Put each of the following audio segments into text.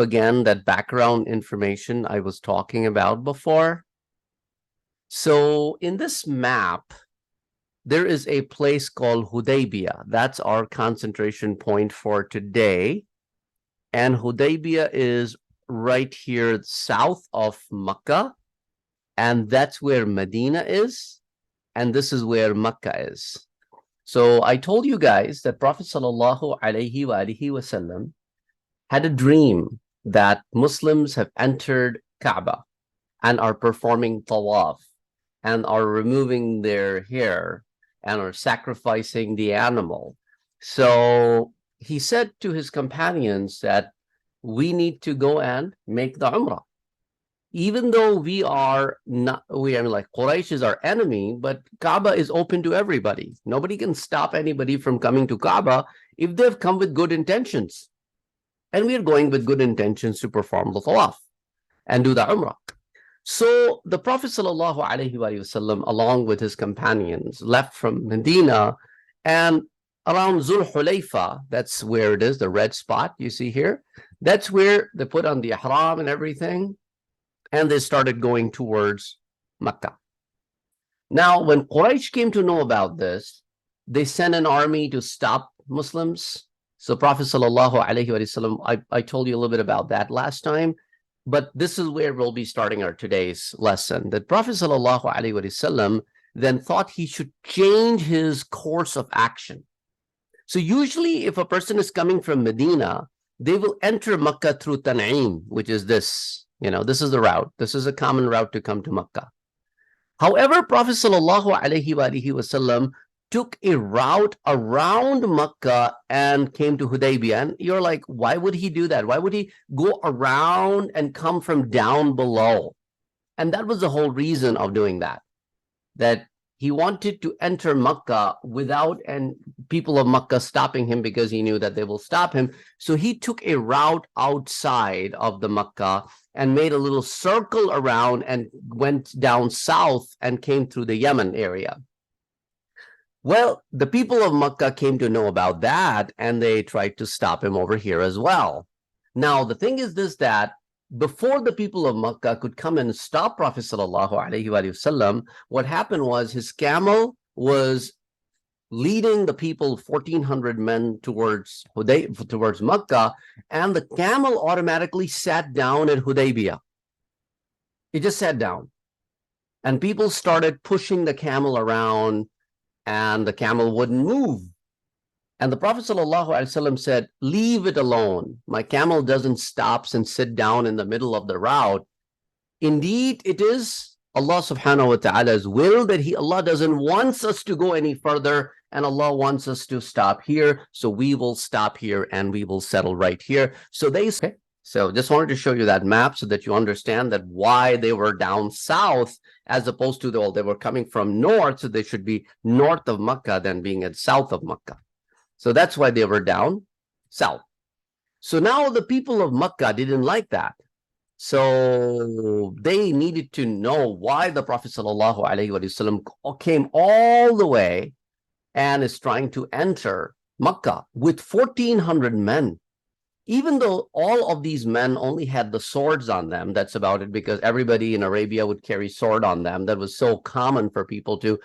again that background information I was talking about before. So in this map, there is a place called Hudaibiyah. That's our concentration point for today. And Hudaibiyah is right here south of Mecca. And that's where Medina is. And this is where Mecca is. So I told you guys that Prophet sallallahu alaihi wasallam had a dream that Muslims have entered Kaaba and are performing tawaf and are removing their hair and are sacrificing the animal. So he said to his companions that we need to go and make the Umrah. Even though we are not, like Quraysh is our enemy, but Kaaba is open to everybody. Nobody can stop anybody from coming to Kaaba if they've come with good intentions. And we are going with good intentions to perform the tawaf and do the Umrah. So the Prophet ﷺ, along with his companions, left from Medina, and around Zul Hulayfa, that's where it is, the red spot you see here. That's where they put on the ihram and everything, and they started going towards Mecca. Now, when Quraysh came to know about this, they sent an army to stop Muslims. So Prophet ﷺ, I told you a little bit about that last time, but this is where we'll be starting our today's lesson. That Prophet ﷺ then thought he should change his course of action. So usually if a person is coming from Medina, they will enter Mecca through Tan'im, which is this, this is the route. This is a common route to come to Mecca. However, Prophet ﷺ took a route around Mecca and came to Hudaybiyah. And you're like, why would he do that? Why would he go around and come from down below? And that was the whole reason of doing that. That he wanted to enter Mecca without people of Mecca stopping him, because he knew that they will stop him. So he took a route outside of the Mecca and made a little circle around and went down south and came through the Yemen area. Well, the people of Mecca came to know about that, and they tried to stop him over here as well. Now, the thing is this, that before the people of Mecca could come and stop Prophet ﷺ, what happened was his camel was leading the people, 1,400 men, towards Mecca, and the camel automatically sat down at Hudaybiyah. It just sat down. And people started pushing the camel around, and the camel wouldn't move. And the Prophet ﷺ said, leave it alone. My camel doesn't stop and sit down in the middle of the route. Indeed, it is Allah subhanahu wa ta'ala's will that Allah doesn't want us to go any further, and Allah wants us to stop here. So we will stop here and we will settle right here. So So just wanted to show you that map so that you understand that why they were down south, as opposed to they were coming from north. So they should be north of Mecca than being at south of Mecca. So that's why they were down south. So now the people of Mecca didn't like that. So they needed to know why the Prophet ﷺ came all the way and is trying to enter Mecca with 1,400 men. Even though all of these men only had the swords on them, that's about it, because everybody in Arabia would carry sword on them. That was so common for people to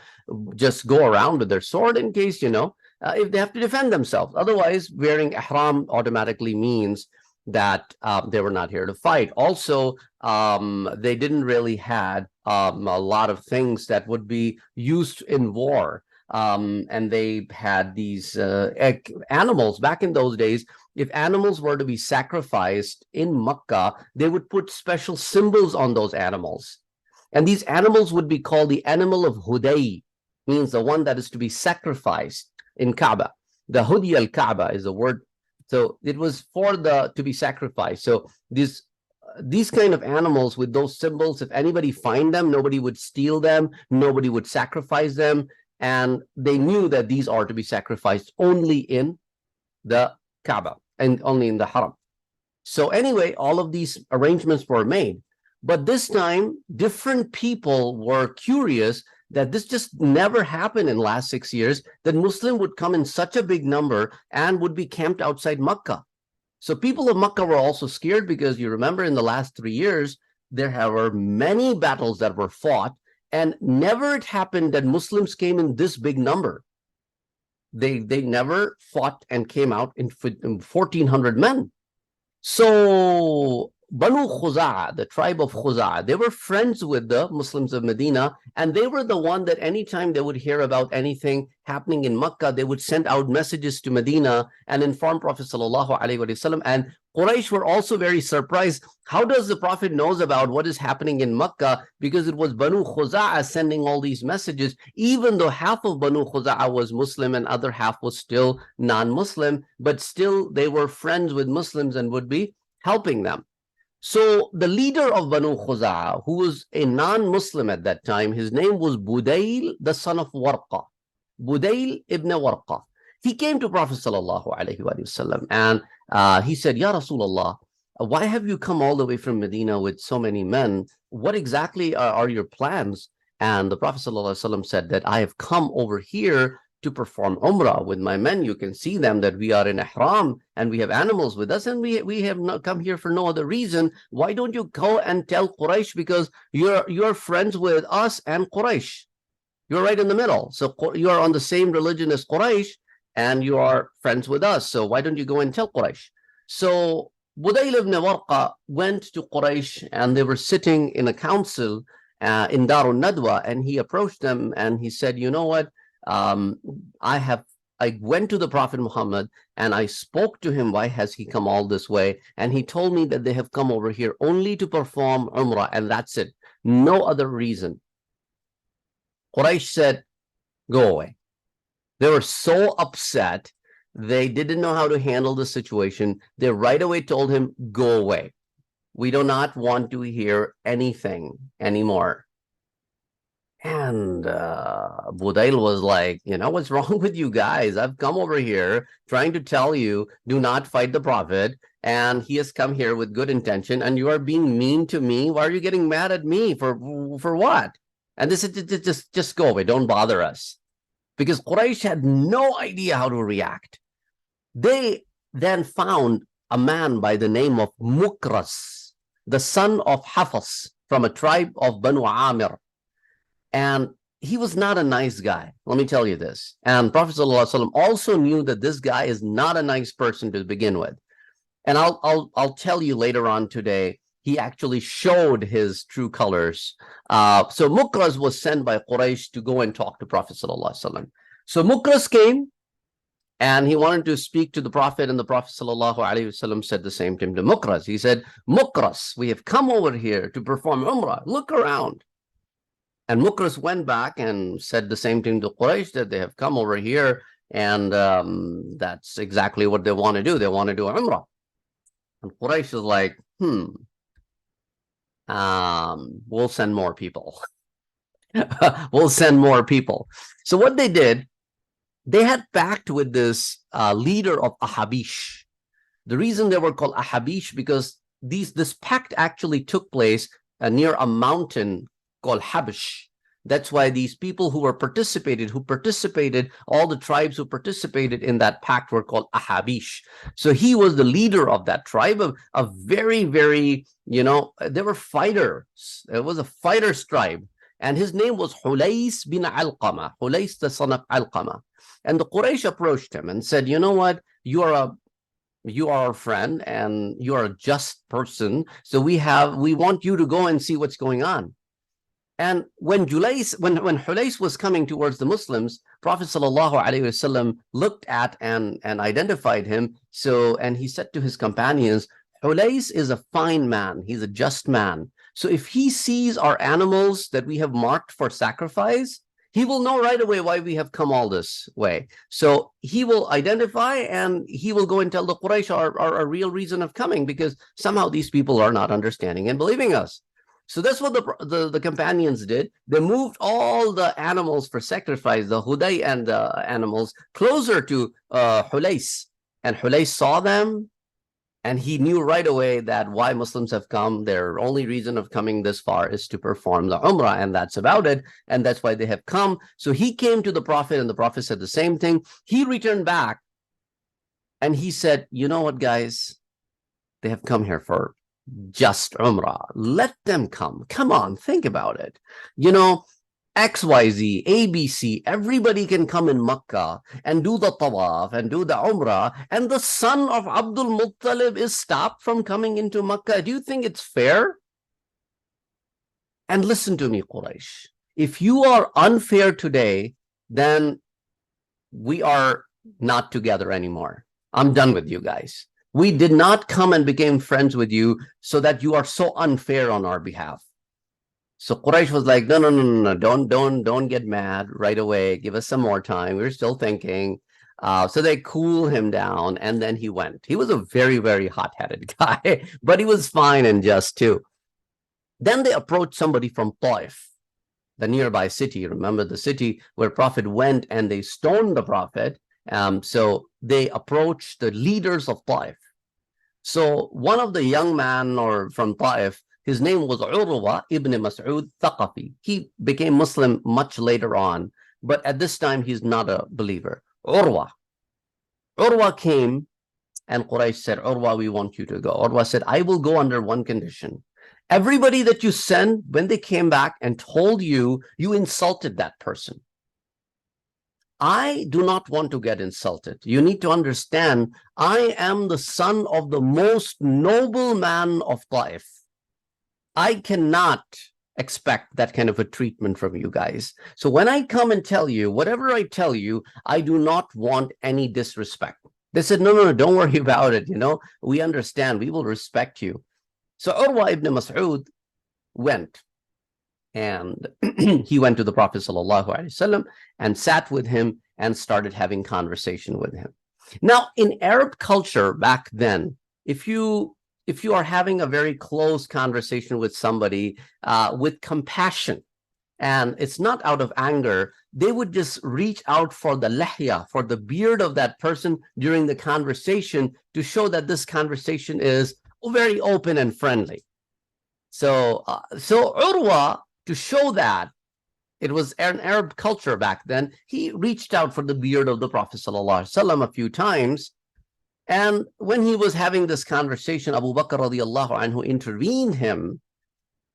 just go around with their sword in case, if they have to defend themselves. Otherwise, wearing ihram automatically means that they were not here to fight. Also, they didn't really had a lot of things that would be used in war. And they had these animals back in those days. If animals were to be sacrificed in Mecca, they would put special symbols on those animals. And these animals would be called the animal of Huday, means the one that is to be sacrificed in Kaaba. The Hudi al-Kaaba is the word. So it was to be sacrificed. So these kind of animals with those symbols, if anybody find them, nobody would steal them, nobody would sacrifice them. And they knew that these are to be sacrificed only in the Kaaba and only in the Haram. So anyway, all of these arrangements were made. But this time, different people were curious that this just never happened in the last 6 years, that Muslim would come in such a big number and would be camped outside Mecca. So people of Makkah were also scared because you remember in the last 3 years, there were many battles that were fought, and never it happened that Muslims came in this big number. They never fought and came out in 1,400 men. So Banu Khuza'a, the tribe of Khuza'a, they were friends with the Muslims of Medina, and they were the one that anytime they would hear about anything happening in Makkah, they would send out messages to Medina and inform Prophet sallallahu alaihi wasallam. And Quraysh were also very surprised. How does the Prophet knows about what is happening in Makkah? Because it was Banu Khuza'a sending all these messages, even though half of Banu Khuza'a was Muslim and other half was still non-Muslim, but still they were friends with Muslims and would be helping them. So the leader of Banu Khuza'a, who was a non-Muslim at that time, his name was Budayl, the son of Warqa. Budayl ibn Warqa. He came to Prophet sallallahu alaihi wasallam and he said, Ya Rasulullah, why have you come all the way from Medina with so many men? What exactly are your plans? And the Prophet sallallahu alaihi wasallam said that I have come over here to perform Umrah with my men. You can see them that we are in Ihram and we have animals with us, and we have not come here for no other reason. Why don't you go and tell Quraysh, because you're friends with us and Quraysh. You're right in the middle. So you are on the same religion as Quraysh and you are friends with us. So why don't you go and tell Quraysh? So Budayl ibn Warqa went to Quraysh, and they were sitting in a council in Darun Nadwa, and he approached them and he said, you know what? I went to the Prophet Muhammad and I spoke to him, why has he come all this way? And he told me that they have come over here only to perform Umrah, and that's it. No other reason. Quraysh said, go away. They were so upset. They didn't know how to handle the situation. They right away told him, go away. We do not want to hear anything anymore. And Budayl was like, you know, what's wrong with you guys? I've come over here trying to tell you, do not fight the Prophet. And he has come here with good intention, and you are being mean to me. Why are you getting mad at me? For what? And this is just go away. Don't bother us. Because Quraysh had no idea how to react. They then found a man by the name of Mukras, the son of Hafs, from a tribe of Banu Amir. And he was not a nice guy. Let me tell you this. And Prophet ﷺ also knew that this guy is not a nice person to begin with. And I'll tell you later on today, he actually showed his true colors. So Mukras was sent by Quraysh to go and talk to Prophet ﷺ. So Mukras came and he wanted to speak to the Prophet, and the Prophet ﷺ said the same to him, to Mukras. He said, Mukras, we have come over here to perform Umrah. Look around. And Mukras went back and said the same thing to Quraysh, that they have come over here and that's exactly what they want to do. They want to do Umrah. And Quraysh is like, we'll send more people. We'll send more people. So what they did, they had pact with this leader of Ahabish. The reason they were called Ahabish, because this pact actually took place near a mountain called Habish. That's why these people who participated, all the tribes who participated in that pact were called Ahabish. So he was the leader of that tribe, of a very, very, they were fighters. It was a fighters tribe. And his name was Hulais bin Alqama, Hulais the son of Alqama. And the Quraysh approached him and said, you know what, you are our friend and you are a just person. So we want you to go and see what's going on. And when Hulais was coming towards the Muslims, Prophet ﷺ looked at and identified him. And he said to his companions, Hulais is a fine man. He's a just man. So if he sees our animals that we have marked for sacrifice, he will know right away why we have come all this way. So he will identify and he will go and tell the Quraysh our real reason of coming, because somehow these people are not understanding and believing us. So that's what the companions did. They moved all the animals for sacrifice, the Huday and the animals, closer to Hulais. And Hulais saw them, and he knew right away that why Muslims have come. Their only reason of coming this far is to perform the Umrah, and that's about it. And that's why they have come. So he came to the Prophet, and the Prophet said the same thing. He returned back, and he said, you know what, guys? They have come here for just Umrah. Let them come. Come on, think about it. You know, XYZ, ABC, everybody can come in Makkah and do the tawaf and do the Umrah, and the son of Abdul Muttalib is stopped from coming into Makkah. Do you think it's fair? And listen to me, Quraysh. If you are unfair today, then we are not together anymore. I'm done with you guys. We did not come and became friends with you so that you are so unfair on our behalf. So Quraysh was like, no, don't get mad right away. Give us some more time. We're still thinking. So they cool him down, and then he went. He was a very, very hot-headed guy, but he was fine and just too. Then they approached somebody from Taif, the nearby city. Remember the city where Prophet went and they stoned the Prophet. So they approached the leaders of Taif. So one of the young men or from Taif, his name was Urwa ibn Mas'ud Thaqafi. He became Muslim much later on, but at this time he's not a believer. Urwa came, and Quraysh said, Urwa, we want you to go. Urwa said, I will go under one condition. Everybody that you send, when they came back and told you, you insulted that person. I do not want to get insulted. You need to understand, I am the son of the most noble man of Taif. I cannot expect that kind of a treatment from you guys. So when I come and tell you, whatever I tell you, I do not want any disrespect. They said, no, don't worry about it. You know, we understand. We will respect you. So Urwa ibn Mas'ud went, and he went to the Prophet ﷺ and sat with him and started having conversation with him. Now, in Arab culture back then, if you are having a very close conversation with somebody with compassion, and it's not out of anger, they would just reach out for the lihya, for the beard of that person during the conversation to show that this conversation is very open and friendly. So Urwa, to show that it was an Arab culture back then, he reached out for the beard of the Prophet ﷺ a few times. And when he was having this conversation, Abu Bakr radiallahu anhu intervened him,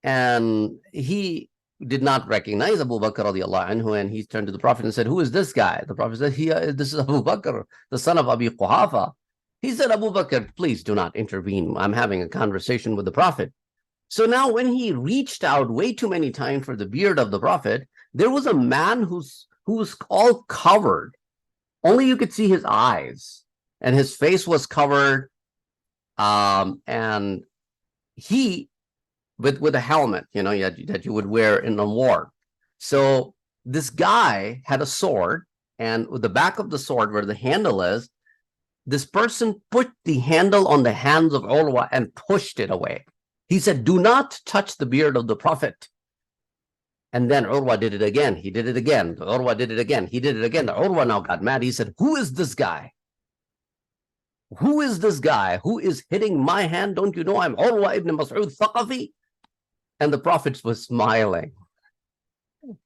and he did not recognize Abu Bakr radiallahu anhu, and he turned to the Prophet and said, who is this guy? The Prophet said, this is Abu Bakr, the son of Abi Quhafa. He said, Abu Bakr, please do not intervene. I'm having a conversation with the Prophet. So now when he reached out way too many times for the beard of the Prophet, there was a man who was all covered. Only you could see his eyes, and his face was covered, and he with a helmet, you know, that you would wear in a war. So this guy had a sword, and with the back of the sword where the handle is, this person put the handle on the hands of Urwa and pushed it away. He said, do not touch the beard of the Prophet. And then Urwa did it again. He did it again. Urwa did it again. He did it again. The Urwa now got mad. He said, who is this guy? Who is this guy who is hitting my hand? Don't you know I'm Urwa ibn Mas'ud Thaqafi? And the Prophet was smiling.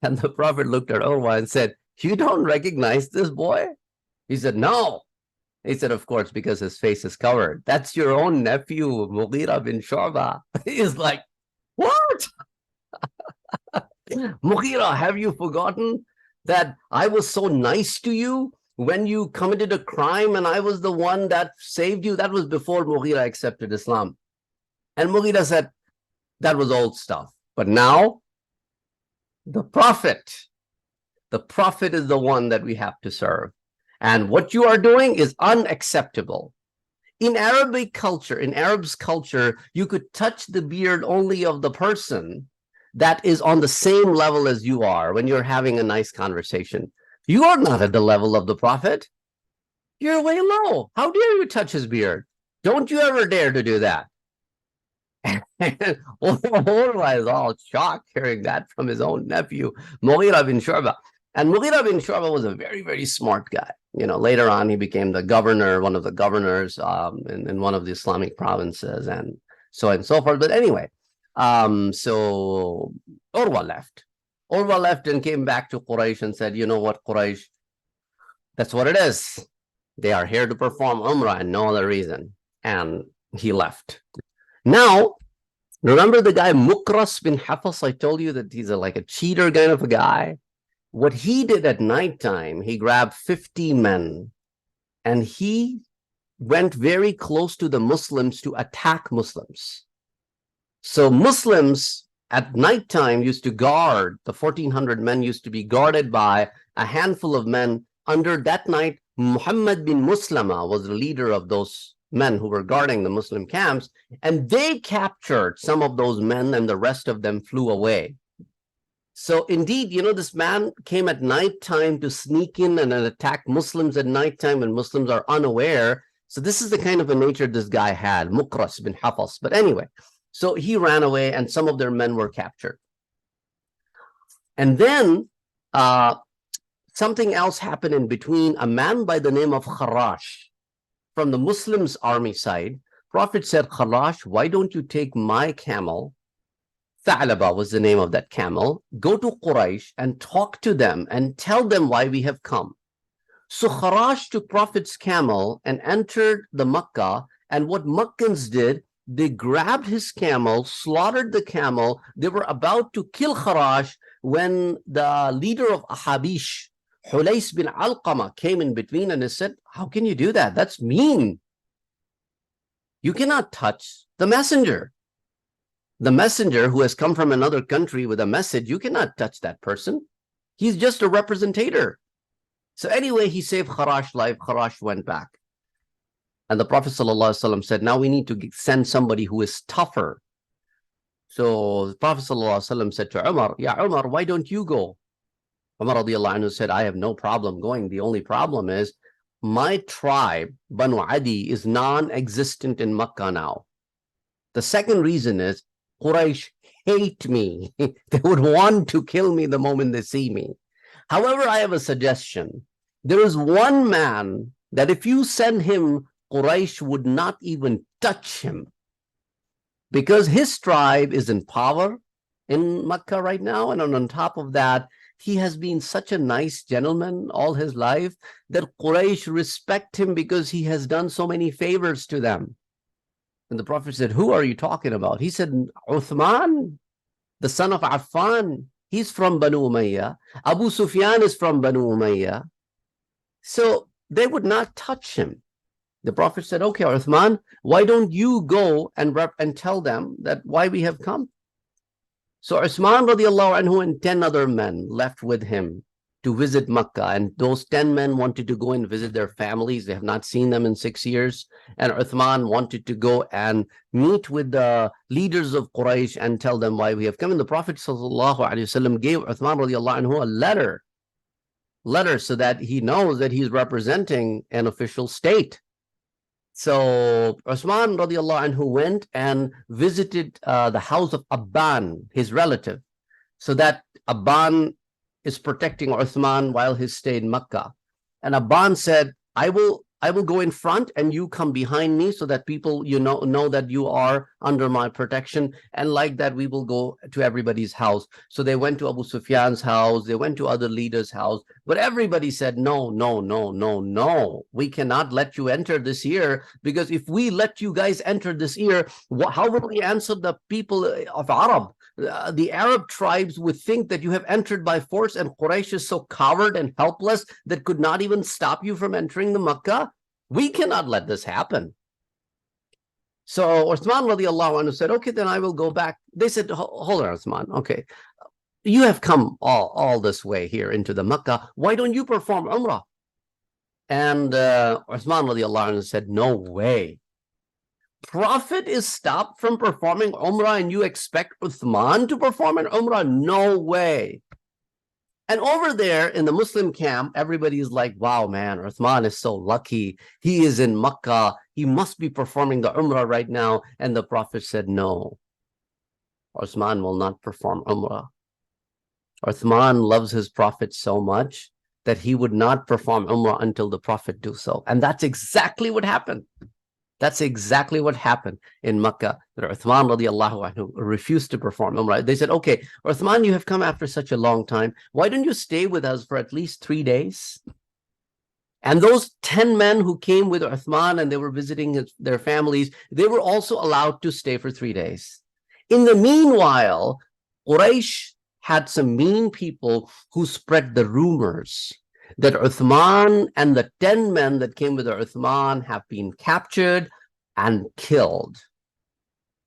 And the Prophet looked at Urwa and said, you don't recognize this boy? He said, no. He said, of course, because his face is covered. That's your own nephew, Mughira bin Shu'bah. He's like, what? Mughira, have you forgotten that I was so nice to you when you committed a crime and I was the one that saved you? That was before Mughira accepted Islam. And Mughira said, that was old stuff. But now, the Prophet is the one that we have to serve. And what you are doing is unacceptable. In Arabic culture, in Arab's culture, you could touch the beard only of the person that is on the same level as you are when you're having a nice conversation. You are not at the level of the Prophet. You're way low. How dare you touch his beard? Don't you ever dare to do that. Urwa is all shocked hearing that from his own nephew, Mughira bin Shu'bah. And Mughira bin Shu'bah was a very, very smart guy. You know, later on, he became the governor, one of the governors in one of the Islamic provinces, and so on and so forth. But anyway, so Urwa left. Urwa left and came back to Quraysh and said, you know what, Quraysh, that's what it is. They are here to perform Umrah and no other reason. And He left. Now, remember the guy Mukras bin Hafs? I told you that he's like a cheater kind of a guy. What he did at nighttime, he grabbed 50 men and he went very close to the Muslims to attack Muslims. So Muslims at nighttime used to guard, the 1,400 men used to be guarded by a handful of men. Under that night, Muhammad bin Muslama was the leader of those men who were guarding the Muslim camps, and they captured some of those men and the rest of them flew away. So indeed, you know, this man came at nighttime to sneak in and attack Muslims at nighttime when Muslims are unaware. So this is the kind of a nature this guy had, Mukras bin Hafs. But anyway, so he ran away and some of their men were captured. And then something else happened in between. A man by the name of Kharash from the Muslims' army side, Prophet said, Kharash, why don't you take my camel? Tha'laba was the name of that camel. Go to Quraysh and talk to them and tell them why we have come. So Kharash took Prophet's camel and entered the Makkah. And what Makkans did, they grabbed his camel, slaughtered the camel. They were about to kill Kharash when the leader of Ahabish, Hulays bin Alqama, came in between and he said, how can you do that? That's mean. You cannot touch the messenger. The messenger who has come from another country with a message, you cannot touch that person. He's just a representator. So anyway, he saved Kharash's life. Kharash went back. And the Prophet ﷺ said, now we need to send somebody who is tougher. So the Prophet ﷺ said to Umar, Ya Umar, why don't you go? Umar radiallahu anhu said, I have no problem going. The only problem is my tribe, Banu Adi, is non-existent in Makkah now. The second reason is Quraysh hate me. They would want to kill me the moment they see me. However, I have a suggestion. There is one man that if you send him, Quraysh would not even touch him because his tribe is in power in Makkah right now. And on top of that, he has been such a nice gentleman all his life that Quraysh respect him because he has done so many favors to them. And the Prophet said, who are you talking about? He said, Uthman, the son of Affan. He's from Banu Umayyah. Abu Sufyan is from Banu Umayyah. So they would not touch him. The Prophet said, okay, Uthman, why don't you go and tell them that why we have come? So Uthman radiallahu anhu and 10 other men left with him to visit Makkah. And those 10 men wanted to go and visit their families. They have not seen them in 6 years. And Uthman wanted to go and meet with the leaders of Quraysh and tell them why we have come. And the Prophet sallallahu alaihi wasallam gave Uthman radiallahu anhu a letter so that he knows that he's representing an official state. So Uthman radiallahu anhu went and visited the house of Abban, his relative, so that Abban is protecting Uthman while he stayed in Makkah. And Abban said, I will go in front and you come behind me so that people know that you are under my protection. And like that, we will go to everybody's house. So they went to Abu Sufyan's house. They went to other leaders' house. But everybody said, no, no, no, no, no. We cannot let you enter this year because if we let you guys enter this year, how will we answer the people of Arab? The Arab tribes would think that you have entered by force and Quraysh is so coward and helpless that could not even stop you from entering the Makkah. We cannot let this happen. So Uthman radiallahu anhu said, okay, then I will go back. They said, hold on, Uthman. Okay, you have come all this way here into the Makkah. Why don't you perform Umrah? And Uthman radiallahu anhu said, no way. Prophet is stopped from performing Umrah and you expect Uthman to perform an Umrah? No way. And over there in the Muslim camp, everybody is like, wow, man, Uthman is so lucky. He is in Makkah. He must be performing the Umrah right now. And the Prophet said, no, Uthman will not perform Umrah. Uthman loves his Prophet so much that he would not perform Umrah until the Prophet do so. And that's exactly what happened. That's exactly what happened in Makkah. That Uthman radiallahu anhu refused to perform Umrah. They said, okay, Uthman, you have come after such a long time. Why don't you stay with us for at least 3 days? And those 10 men who came with Uthman and they were visiting their families, they were also allowed to stay for 3 days. In the meanwhile, Quraysh had some mean people who spread the rumors that Uthman and the 10 men that came with Uthman have been captured and killed.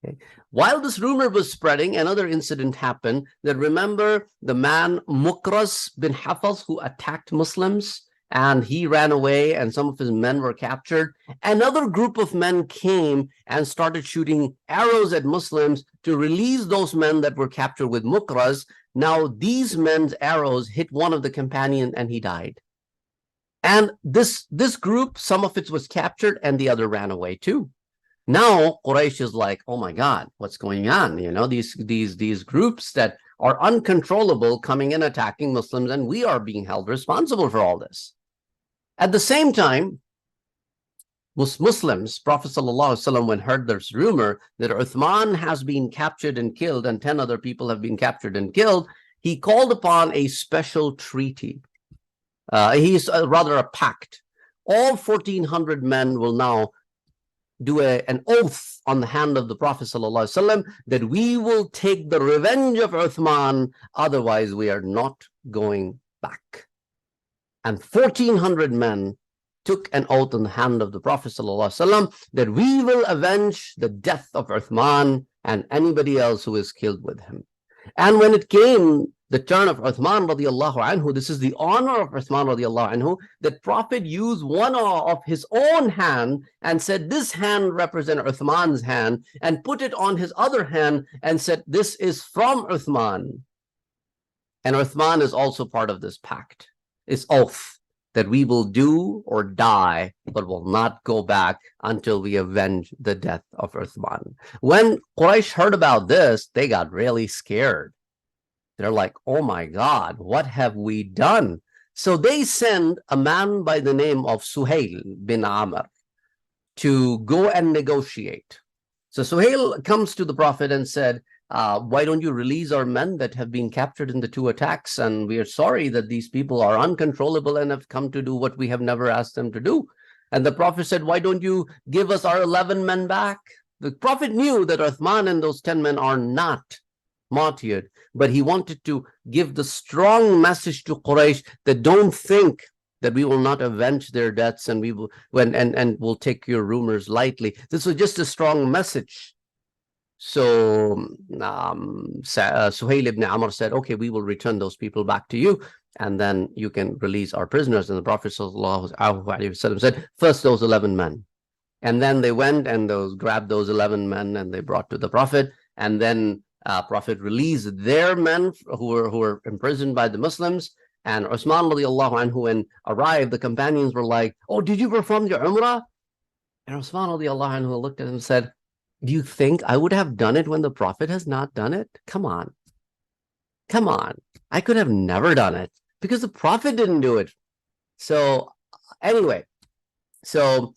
Okay. While this rumor was spreading, another incident happened. That remember the man Mukras bin Hafaz who attacked Muslims and he ran away and some of his men were captured. Another group of men came and started shooting arrows at Muslims to release those men that were captured with Mukras. Now these men's arrows hit one of the companions and he died. And this group, some of it was captured and the other ran away too. Now Quraysh is like, oh my God, what's going on? You know, these groups that are uncontrollable coming and attacking Muslims, and we are being held responsible for all this. At the same time, Muslims, Prophet ﷺ, when heard this rumor that Uthman has been captured and killed and 10 other people have been captured and killed, he called upon a special treaty. He's rather a pact. All 1,400 men will now do an oath on the hand of the Prophet ﷺ that we will take the revenge of Uthman, otherwise we are not going back. And 1,400 men took an oath on the hand of the Prophet ﷺ that we will avenge the death of Uthman and anybody else who is killed with him. And when it came the turn of Uthman radiallahu anhu, this is the honor of Uthman radiallahu anhu, that Prophet used one of his own hand and said, this hand represents Uthman's hand, and put it on his other hand and said, this is from Uthman. And Uthman is also part of this pact, this oath that we will do or die, but will not go back until we avenge the death of Uthman. When Quraysh heard about this, they got really scared. They're like, oh my God, what have we done? So they send a man by the name of Suhail bin Amr to go and negotiate. So Suhail comes to the Prophet and said, why don't you release our men that have been captured in the 2 attacks? And we are sorry that these people are uncontrollable and have come to do what we have never asked them to do. And the Prophet said, why don't you give us our 11 men back? The Prophet knew that Uthman and those 10 men are not martyred, but he wanted to give the strong message to Quraysh that don't think that we will not avenge their deaths and we will and will take your rumors lightly. This was just a strong message. So Suhail ibn Amr said, okay, we will return those people back to you and then you can release our prisoners. And the Prophet ﷺ said, first those 11 men. And then they went and grabbed those 11 men and they brought to the Prophet, and then Prophet released their men who were imprisoned by the Muslims. And Uthman radiallahu anhu, when arrived, the companions were like, oh, did you perform your Umrah? And Uthman radiallahu anhu looked at him and said, do you think I would have done it when the Prophet has not done it? Come on. Come on. I could have never done it because the Prophet didn't do it. So anyway, so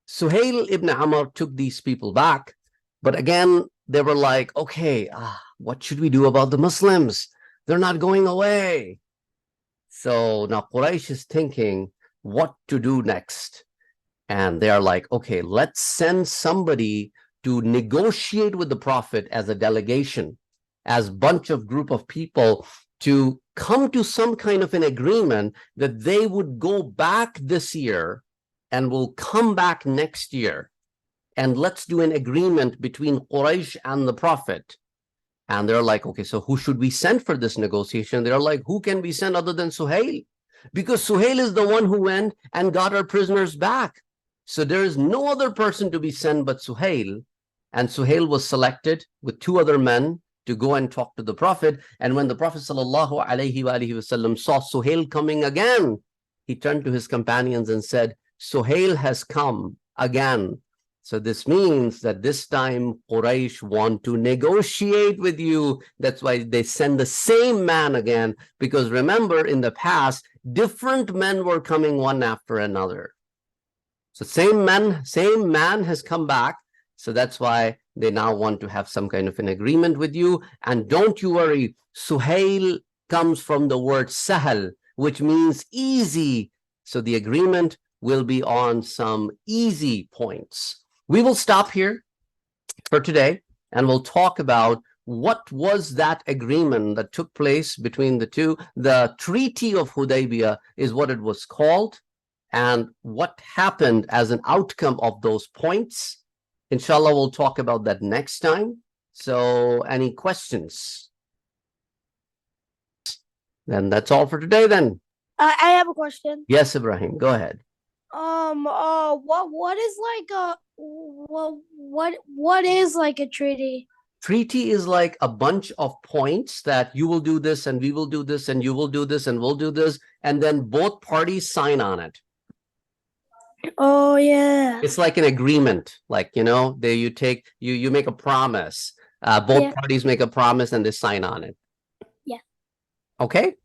Suhail ibn Amr took these people back. But again, they were like, okay, what should we do about the Muslims? They're not going away. So now Quraysh is thinking what to do next. And they are like, okay, let's send somebody to negotiate with the Prophet as a delegation, as a bunch of group of people to come to some kind of an agreement that they would go back this year and will come back next year. And let's do an agreement between Quraysh and the Prophet. And they're like, okay, so who should we send for this negotiation? They're like, who can we send other than Suhail? Because Suhail is the one who went and got our prisoners back. So there is no other person to be sent but Suhail. And Suhail was selected with 2 other men to go and talk to the Prophet. And when the Prophet ﷺ saw Suhail coming again, he turned to his companions and said, Suhail has come again. So this means that this time Quraysh want to negotiate with you. That's why they send the same man again. Because remember, in the past, different men were coming one after another. So same man has come back. So that's why they now want to have some kind of an agreement with you. And don't you worry, Suhail comes from the word sahal, which means easy. So the agreement will be on some easy points. We will stop here for today, and we'll talk about what was that agreement that took place between the two. The Treaty of Hudaybiyah is what it was called, and what happened as an outcome of those points. Inshallah, we'll talk about that next time. So any questions? Then that's all for today then. I have a question. Yes, Ibrahim, go ahead. What is like a what is like a treaty? Treaty is like a bunch of points that you will do this and we will do this and you will do this and we'll do this, and then both parties sign on it. Oh yeah. It's like an agreement, like, you know, you make a promise. Both Yeah. parties make a promise and they sign on it. Yeah. Okay.